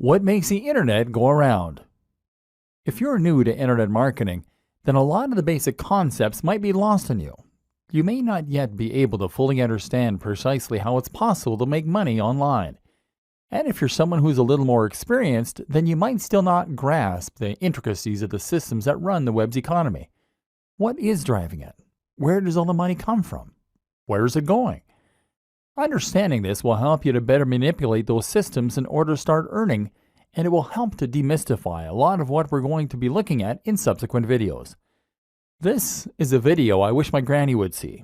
What makes the internet go around? If you're new to internet marketing, then a lot of the basic concepts might be lost on you. You may not yet be able to fully understand precisely how it's possible to make money online. And if you're someone who's a little more experienced, then you might still not grasp the intricacies of the systems that run the web's economy. What is driving it? Where does all the money come from? Where is it going? Understanding this will help you to better manipulate those systems in order to start earning, and it will help to demystify a lot of what we're going to be looking at in subsequent videos. This is a video I wish my granny would see.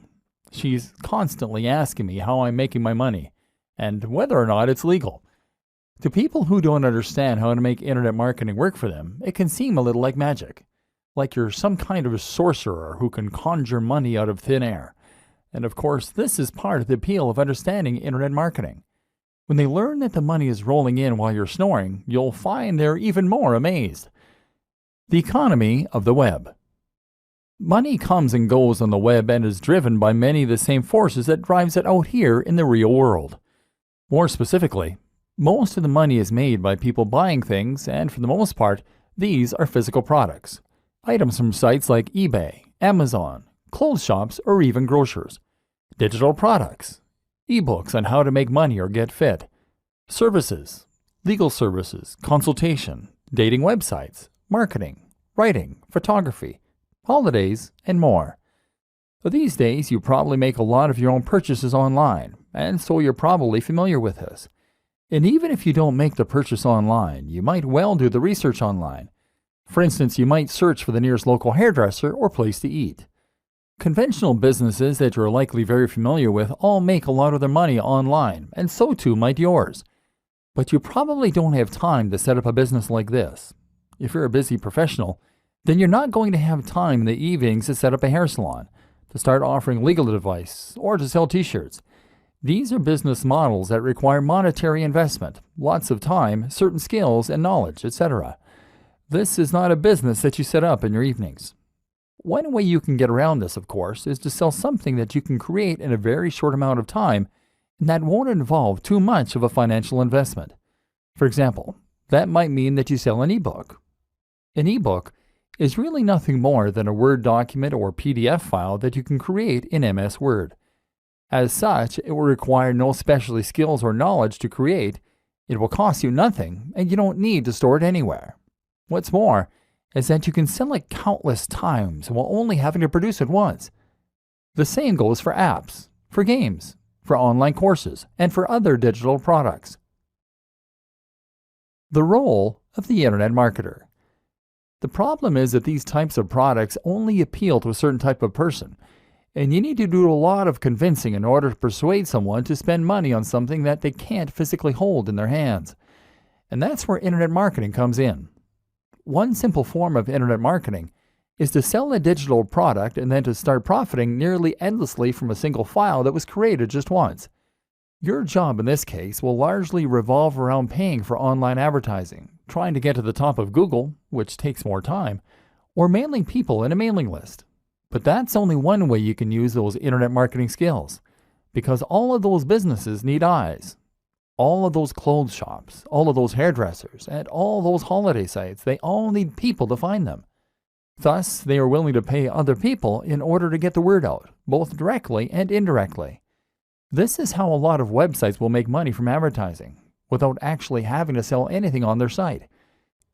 She's constantly asking me how I'm making my money, and whether or not it's legal. To people who don't understand how to make internet marketing work for them, it can seem a little like magic. Like you're some kind of a sorcerer who can conjure money out of thin air. And of course, this is part of the appeal of understanding internet marketing. When they learn that the money is rolling in while you're snoring, you'll find they're even more amazed. The economy of the web. Money comes and goes on the web and is driven by many of the same forces that drives it out here in the real world. More specifically, most of the money is made by people buying things, and for the most part, these are physical products. Items from sites like eBay, Amazon, clothes shops, or even grocers. Digital products, ebooks on how to make money or get fit, services, legal services, consultation, dating websites, marketing, writing, photography, holidays, and more. These days, you probably make a lot of your own purchases online, and so you're probably familiar with this. And even if you don't make the purchase online, you might well do the research online. For instance, you might search for the nearest local hairdresser or place to eat. Conventional businesses that you're likely very familiar with all make a lot of their money online, and so too might yours. But you probably don't have time to set up a business like this. If you're a busy professional, then you're not going to have time in the evenings to set up a hair salon, to start offering legal advice, or to sell t-shirts. These are business models that require monetary investment, lots of time, certain skills and knowledge, etc. This is not a business that you set up in your evenings. One way you can get around this, of course, is to sell something that you can create in a very short amount of time and that won't involve too much of a financial investment. For example, that might mean that you sell an ebook. An ebook is really nothing more than a Word document or PDF file that you can create in MS Word. As such, it will require no specialty skills or knowledge to create, it will cost you nothing, and you don't need to store it anywhere. What's more, is that you can sell it countless times while only having to produce it once. The same goes for apps, for games, for online courses, and for other digital products. The role of the internet marketer. The problem is that these types of products only appeal to a certain type of person, and you need to do a lot of convincing in order to persuade someone to spend money on something that they can't physically hold in their hands. And that's where internet marketing comes in. One simple form of internet marketing is to sell a digital product and then to start profiting nearly endlessly from a single file that was created just once. Your job in this case will largely revolve around paying for online advertising, trying to get to the top of Google, which takes more time, or mailing people in a mailing list. But that's only one way you can use those internet marketing skills, because all of those businesses need eyes. All of those clothes shops, all of those hairdressers, and all those holiday sites, they all need people to find them. Thus, they are willing to pay other people in order to get the word out, both directly and indirectly. This is how a lot of websites will make money from advertising, without actually having to sell anything on their site.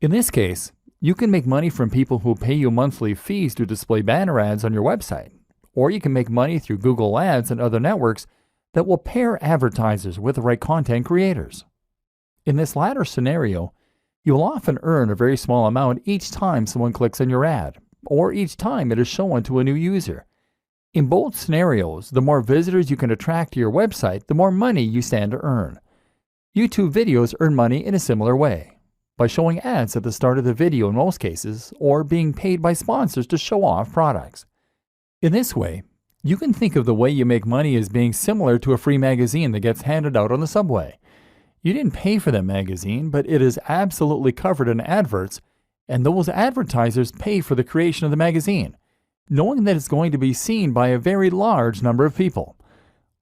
In this case, you can make money from people who pay you monthly fees to display banner ads on your website, or you can make money through Google Ads and other networks that will pair advertisers with the right content creators. In this latter scenario, you'll often earn a very small amount each time someone clicks on your ad, or each time it is shown to a new user. In both scenarios, the more visitors you can attract to your website, the more money you stand to earn. YouTube videos earn money in a similar way, by showing ads at the start of the video in most cases, or being paid by sponsors to show off products. In this way, you can think of the way you make money as being similar to a free magazine that gets handed out on the subway. You didn't pay for that magazine, but it is absolutely covered in adverts, and those advertisers pay for the creation of the magazine, knowing that it's going to be seen by a very large number of people.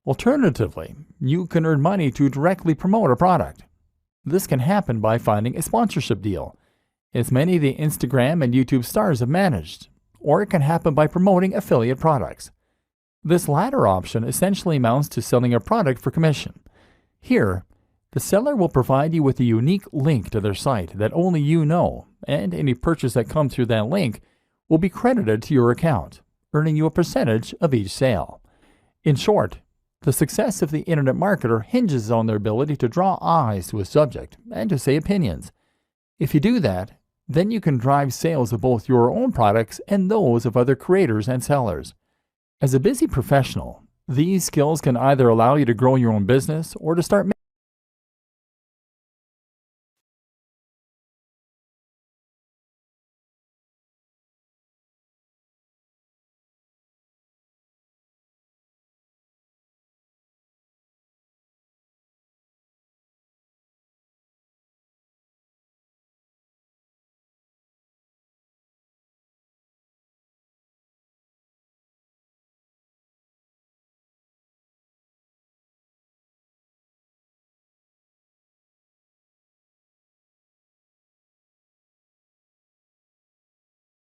Alternatively, you can earn money to directly promote a product. This can happen by finding a sponsorship deal, as many of the Instagram and YouTube stars have managed, or it can happen by promoting affiliate products. This latter option essentially amounts to selling a product for commission. Here, the seller will provide you with a unique link to their site that only you know, and any purchase that comes through that link will be credited to your account, earning you a percentage of each sale. In short, the success of the internet marketer hinges on their ability to draw eyes to a subject and to say opinions. If you do that, then you can drive sales of both your own products and those of other creators and sellers. As a busy professional, these skills can either allow you to grow your own business or to start